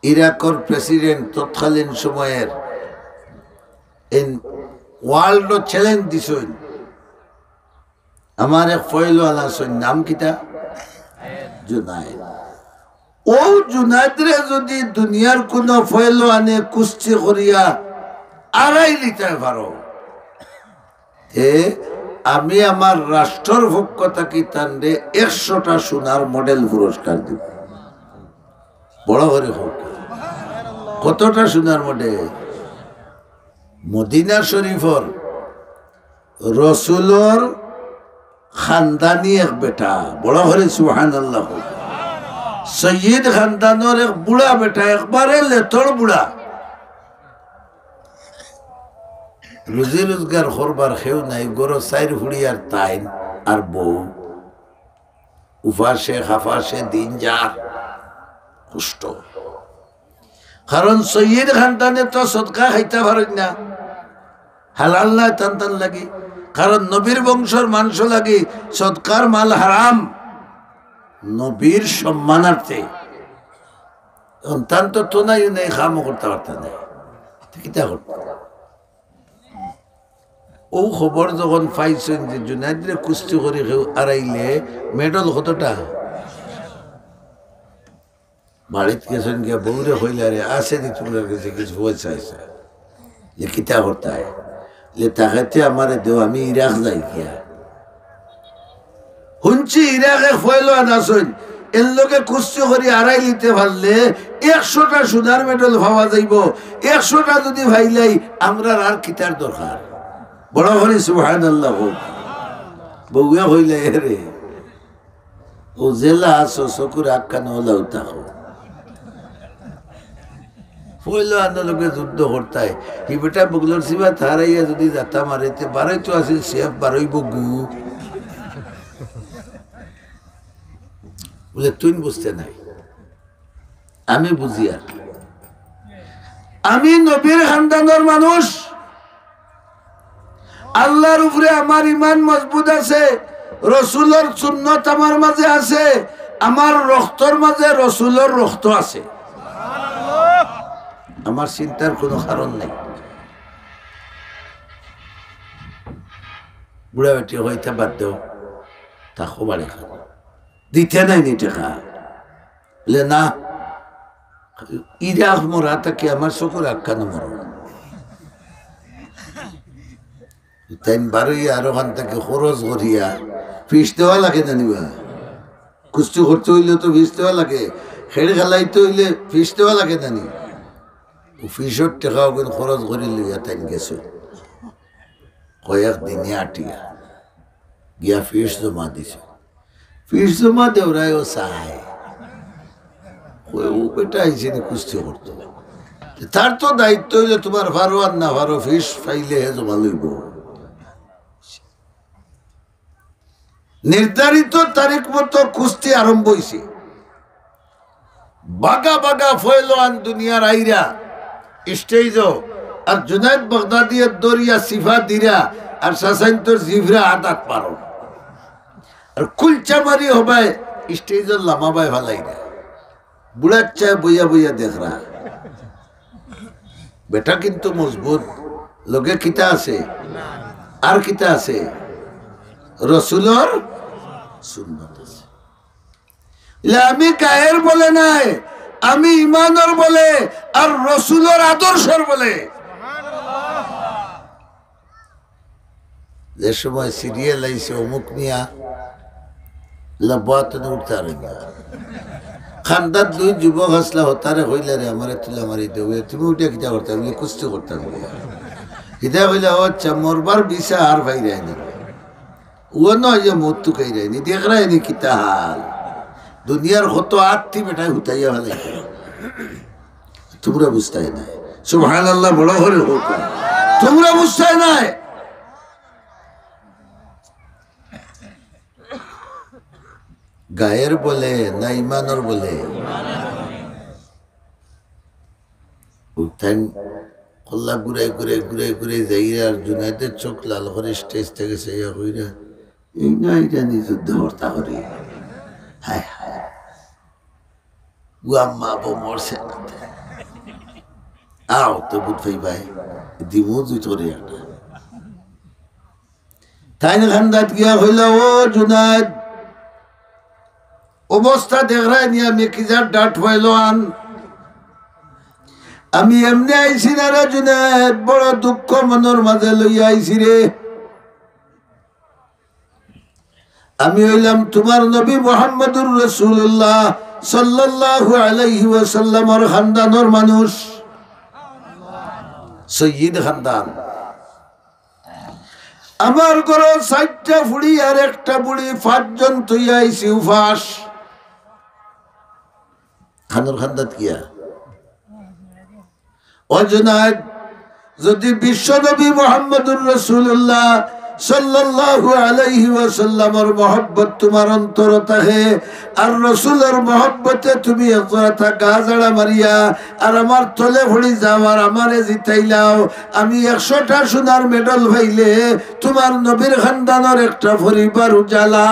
ইরাকর president তৎকালীন সময়ের world challenge দিছেন আমার এক ফয়লওয়ালা আছেন নাম কিতা জুনায়েদ ও জুনায়েদরে যদি দুনিয়ার কোন ফয়লওয়ানে কুস্তি করিয়া আড়াই লিতে পারো আমি আমার রাষ্ট্রের পক্ষ থেকে তান্ডে 100টা সোনার মডেল পুরস্কার দিব বড় করে হোক কতটা সোনার মডেল মদিনা শরীফর রসুলর খানদানি এক বেটা বড় করে সুবহানাল্লাহ সৈয়দ খানদানোর এক বুড়া বেটা একবারে লেতর বুড়া রুজি রোজগার করবার খেউ নাই গরো চাইর হুড়িয়ার তাইন আর বউ উপাসে হাফাসে দিন যার কষ্ট কারণ সৈয়দ খানদানে তো সদকা খাইতে পারেন না হালাল না টান টান লাগে কারণ নবীর বংশর মাংস লাগে সদকার মাল হারাম নবীর সম্মানার্থে টান তো নাই নেই খামও করতে পারত না কিতা করত ও খবর যখন পাইছেন যে জুনাইদরে কুস্তি করে কেউ আড়াইলে মেডল কতটা বাড়িতে গেছেন গিয়া বউরে হইলে রে আসে দি তোমরা কাছে কিছু পয়সা আছে যে কিতা করতে হয় লে তাকাতে আমারে দেও আমি ইরাক যাই গিয়া শুনছি ইরাকে ফয়লওয়ান আসেন এর লোকে কুস্তি করে আড়াই লিতে পারলে 100টা সোনার মেডেল পাওয়া যাইব 100টা যদি ভাইলাই আমরা আর কিতার দরকার বড় হরি সুবহানাল্লাহ হোক বউয়া হইলে রে ও জেলা আসো চকুর আক্কান হলাও তাকো ফয়লওয়ান লোকে যুদ্ধ করতায় হি বেটা বগলোর সিবা থারাইয়া যদি যাতা মারেতে বারাই তো আসিল সেফ বারই বগু বলে তুই বুঝতে নাই আমি বুঝি আর আমি নবীর খানদানের মানুষ আল্লাহর উপরে আমার ইমান মজবুত আছে রসুলের সুন্নত আমার মাঝে আছে আমার রক্তর মাঝে রসুলের রক্ত আছে আমার চিন্তার কোনো কারণ নেই বুড়া বেটি হইতে বাদ দেও তাকো বাড়ি খা দিতে নাই নি টাকা বলে না ইরাক মরা তাকে আমার চকুর আখ্যান মর তাই বারোই আরো খান তাকে খরচ করিয়া ফিস দেওয়া লাগে না নিবা কুস্তি করতে হইলে তো ফিস দেওয়া লাগে খেড় খেলাইতে হইলে ফিস দেওয়া লাগে না নি ফিসর টাকাও কিন্তু খরচ করি লিয়া তাই গেছে কয়েক দিনে আটিয়া গিয়া ফিস জমা দিছে ফিস জমা দেওরাই ও চায় ও বেটা আইসে কুস্তি করতো তার তো দায়িত্ব হইলে তোমার ভারো আর না ভারো ফিস পাইলে হে জমা লইব নির্ধারিত তারিখ মতো কুস্তি আরম্ভ হয়েছে বাগা বাগা ফয়লওয়ান দুনিয়ার আইরা স্টেজ আর জুনাইদ বাগদাদিয়ের দরিয়া সিফা দিরা আর সাসাইন তোর জিভরা আদাত পারো আর কুলচা মারি হবায় স্টেজের লামাবাই ভালাই না বুড়ার চায় বইয়া বইয়া দেখরা বেটা কিন্তু মজবুত লোকে কিতা আছে আর কিতা আছে রসুলর সুন্নত আছে আমি গায়ের বলে নাই আমি ইমানর বলে আর রসুলর আদর্শর বলে যে সময় সিরিয়াল আইছে অমুক নিয়া লবাতনে উঠতে না খান্দার দুই যুবক আসলা হতারে হইলে রে আমারে তুলে মারি দেবে তুমি উঠে কিতা করতে আমি কুস্তি করতাম কিতা হইলে আচ্ছা মরবার বিষা আর ভাই রায়নি ও নয় যে মৃত্যু খাই রায়নি দেখ রায়নি কিতা হাল দুনিয়ার কত আত্মি বেটায় হুতাইয়া ভালো তোমরা বুঝতে নাই সুবহানাল্লাহ বড় হরে হোক তোমরা বুঝতে নাই গায়ের বলে না ইমানর বলে কল্লা ঘুরে ঘুরে ঘুরে ঘুরে যাই আর জুনাইদের চোখ লাল করে স্টেজ থেকে সেইয়া কইরা এই না এটা নিয়ে যুদ্ধ হর্তা করি হায় হায় ও আম্মা বউ মরছে না আও তো বুধ ভাই ভাই দিমু দুই তোরে একটা তাই না খান্দাত গিয়া হইল ও জুনায়েদ অবস্থা দেখরাই নিয়ে আমি কি যার ডাট হইল আন আমি এমনি আইছি না রে জুনায়েদ বড় দুঃখ মনের মাঝে লইয়া আইছি রে আমি হইলাম তোমার নবী মুহাম্মদুর রাসূলুল্লাহ সাল্লাল্লাহু আলাইহি ওয়াসাল্লামের খানদানের মানুষ সৈয়দ খানদান আমার ঘরে 4টা ফুড়ি আর একটা বুড়ি 5 জন তুই আইছি উফাস খানুর খান্দাত কিয়া ও জুনায়েদ যদি বিশ্ব নবী মুহাম্মদুর রাসূলুল্লাহ সাল্লাল্লাহু আলাইহি ওয়াসাল্লামের মহব্বত তোমার অন্তর থাকে আর রাসূলের মহব্বতে তুমি এতটা গাজাড়া মারিয়া আর আমার তলে ভরি যাও আর আমারে জিতাইলাও আমি 100টা সোনার মেডেল পাইলে তোমার নবীর খানদানের একটা পরিবার উজালা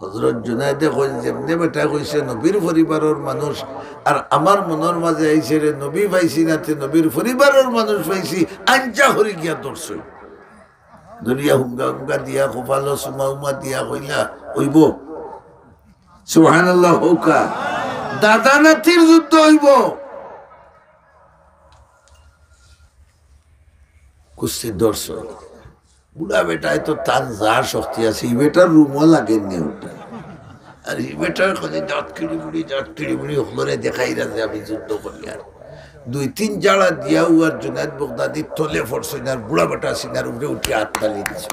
হযরত জুনায়েদে কইল যেমনে বেটা কইছে নবীর পরিবারের মানুষ আর আমার মনের মাঝে আইছে রে নবী পাইছি না তে নবীর পরিবারের মানুষ পাইছি আঞ্জা হরি গিয়া দর্শন দুনিয়া হুঙ্গা হুঙ্গা দিয়া কপালো সুমা উমা দিয়া কইলা হইব সুবহানাল্লাহ হৌকা দাদা নাতির যুদ্ধ হইব কুস্তি দর্শন বুড়া বেটায় তো তার যা শক্তি আছে এই বেটার রুমও লাগেননি ওটা আর এই বেটার কাছে জাতকিড়ি বুড়ি হলরে দেখাই যে আমি যুদ্ধ করি আর 2-3 জাড়া দিয়া আর জুনায়েদ বাগদাদি তলে ফরছেন আর বুড়া বেটা সিনার উপরে উঠে হাত তালি দিছে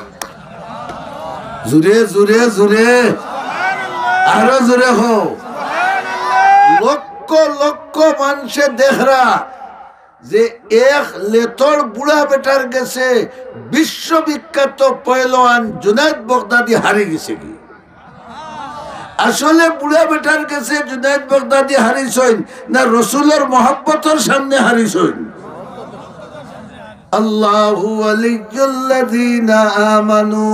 জোরে জোরে জোরে আরো জোরে হো লক্ষ লক্ষ মানুষে দেখরা যে এক লেতর বুড়া বেটার গেছে বিশ্ববিখ্যাত পয়লওয়ান জুনায়েদ বাগদাদি হারে গেছে কি আসলে বুড়া বেটার গেছে জুনায়েদ বাগদাদি হারিছইন না রাসূলের মহব্বতের সামনে হারিছইন আল্লাহু ওয়ালিয়্যুল্লাযীনা আমানু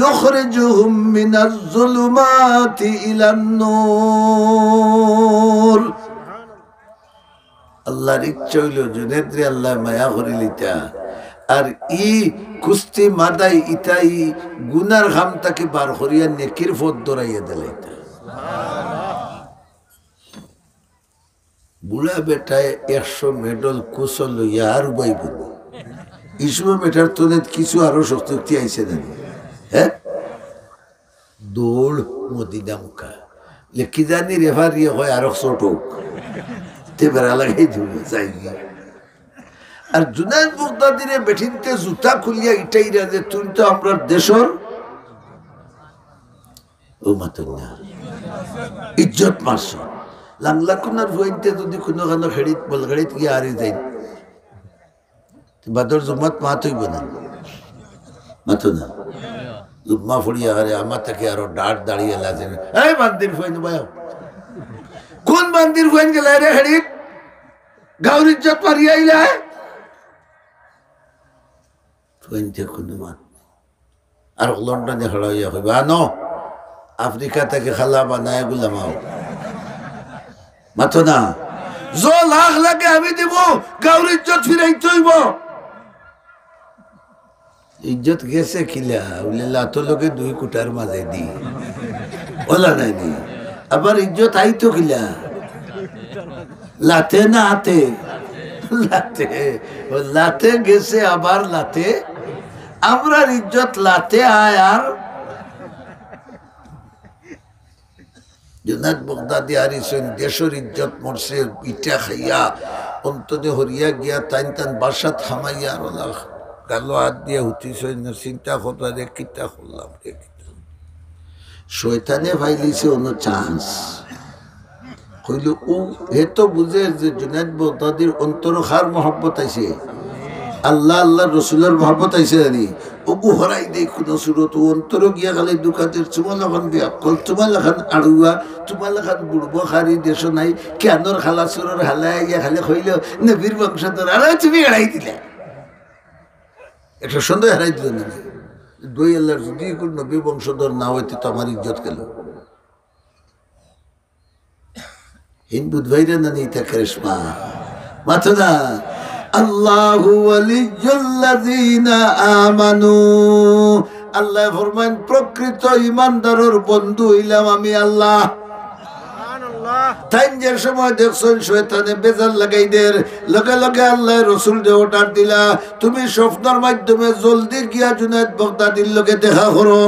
ইখরিজুহুম মিনাজ যুলুমাতি ইলান নূর আল্লাহর ইচ্ছা হইল জুনায়েদরে আল্লাহ মায়া করে লিতা আর ই কুস্তি মাদাই ইতাই গুনার খামটাকে বার করিয়া নেকির পথ দরাইয়া দিলাইতা বুড়া বেটায় 100 মেডেল কুশল লইয়া আর উবাইব ইসমা বেটার তোনে কিছু আরো শক্তি আইছে না হ্যাঁ দৌড় মদিনা মুখা লেখি জানি রেফারি হয় আর ছোট বেড়া লাগাই দিব চাই আর জুনায়েদ বাগদাদিরে বেঠিনতে জুতা খুলিয়া ইটাই যে তুই তো আমরা দেশর ও মাতুল্লাহ ইজ্জত মারছ লাংলা কোনার ভুয়াইতে যদি কোনো কানো খেড়িত বলগাড়িত গিয়ে আরি যাই বাদর জুমাত মাত হইব না মাতো না জুম্মা ফুড়িয়া আরে আমার থেকে আরো ডাট দাঁড়িয়ে লাগে এই বান্দির ফুয়াইন ভাই কোন বান্দির ফুয়াইন গেলে রে খেড়িত গাউর ইজ্জত মারিয়া আইলা ফুয়াইনতে কোনো মান আর লন্ডনে খড়া হইয়া হইবা ন আফ্রিকা থেকে খালা বানায় গুলামাও মাথো না জো লাখ লাগে আমি দিব গাউর ইজ্জত ফিরাইতে হইব ইজ্জত গেছে খিলা বলে লাতো লোকে 2 কুটার মাঝে দি ওলা নাই দি আবার ইজ্জত আইতো খিলা লাতে না আতে লাতে লাতে গেছে আবার লাতে আমরা ইজ্জত লাতে আয় আর জুনায়েদ বাগদাদি আরিছেন দেশের ইজ্জত মরছে পিঠা খাইয়া অন্তনে হরিয়া গিয়া টাইন টান বাসাত হামাইয়া আর গালো হাত দিয়ে হুতিছেন চিন্তা করলা রে কিতা করলাম রে কিতা শয়তানে ভাইলিছে অন্য চান্স কইল ও হে তো বুঝে যে জুনায়েদ বাগদাদির অন্তর খার মহব্বত আইছে আল্লাহ আল্লাহ রসুলের মহব্বত আইছে জানি ওগু হরাই দেই কোনো সুরত অন্তর গিয়া খালি দুকাতের চুমা লাখান বিয়া কল চুমা লাখান আড়ুয়া চুমা লাখান বুড়বো খারি দেশ নাই কেনর খালা সুরর হালাই গিয়া খালি হইল নবীর বংশধর আরে তুমি এড়াই দিলে একটা সুন্দর হারাই দিল না দুই আল্লাহর যদি কোন নবী বংশধর না হইতে তো আমার ইজ্জত গেল। হিন্দু ভাইরা না নিতে করিসমা মাথো না। আল্লাহু ওয়ালিয়ুল্লাযিনা আমানু, আল্লাহ ফরমান প্রকৃত ইমানদারের বন্ধু হইলাম আমি আল্লাহ। তাই যে সময় দেখছেন শয়তানে বেজাল লাগাইদের লগে লগে আল্লাহ রসুল যে অর্ডার দিলা, তুমি স্বপ্নের মাধ্যমে জলদি গিয়া জুনায়েদ বাগদাদির লগে দেখা করো।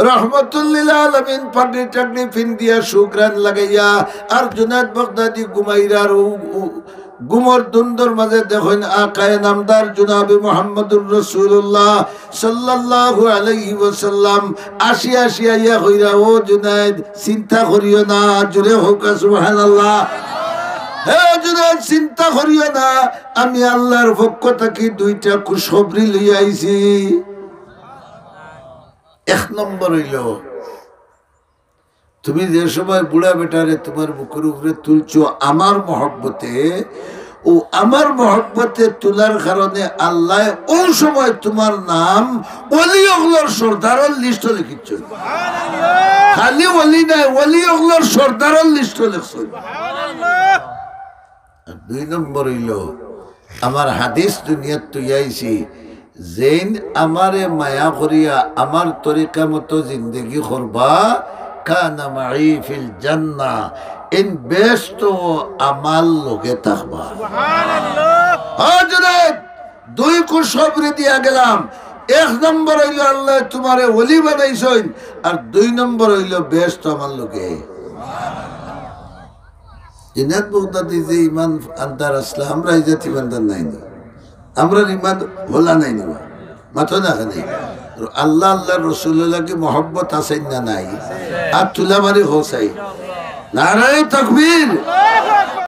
রহমতুল্লিল আলামিন পাগড়ি টাগড়ি ফিন দিয়া শুকরান লাগাইয়া আর জুনায়েদ বাগদাদি ঘুমাইরার গুমর দুন্দর মাঝে দেখেন আকায়ে নামদার জনাবে মুহাম্মদুর রাসূলুল্লাহ সাল্লাল্লাহু আলাইহি ওয়াসাল্লাম আসিয়া ইয়া কইরা, ও জুনায়েদ চিন্তা করিও না, জোরে হোক সুবহানাল্লাহ। হে জুনায়েদ চিন্তা করিও না, আমি আল্লাহর পক্ষ থেকে দুইটা খুশখবরি লইয়া আইছি। এক নম্বর হইল, তুমি যে সময় বুড়া বেটারে তোমার বুকের উপরে তুলছো আমার মহব্বতে, ও আমার মহব্বতে তোলার কারণে আল্লাহ ও সময় তোমার নাম ওলি ওগুলোর সর্দারের লিস্ট লিখিচ্ছ। খালি ওলি নাই, ওলি ওগুলোর সর্দারের লিস্ট লিখছ। দুই নম্বর হইল, আমার হাদিস দুনিয়াত তুইয়াইছি, যেন আমারে মায়া করিয়া আমার তরিকা মতো জিন্দগি করবা, কানা মাই ফিল জান্নাহ, ইন বেস্ট আমাল লোকে থাকবা। সুবহানাল্লাহ। দুই খুশখবরি দিয়া গেলাম। এক নম্বর হইল আল্লাহ তোমারে ওলি বানাইছেন, আর দুই নম্বর হইল বেস্ট আমার লোকে। জুনায়েদ বাগদাদি যে ইমান আন্দার আসলে আমরা এই জাতি বান্দার নাইনি, আমরা ইমান হলা নাই নিবা মাথো না খানে। আল্লাহ আল্লাহ রসুল্লাহকে মহব্বত আছেন না নাই? আর তুলা মারি হোসাই নারায়ে তাকবীর।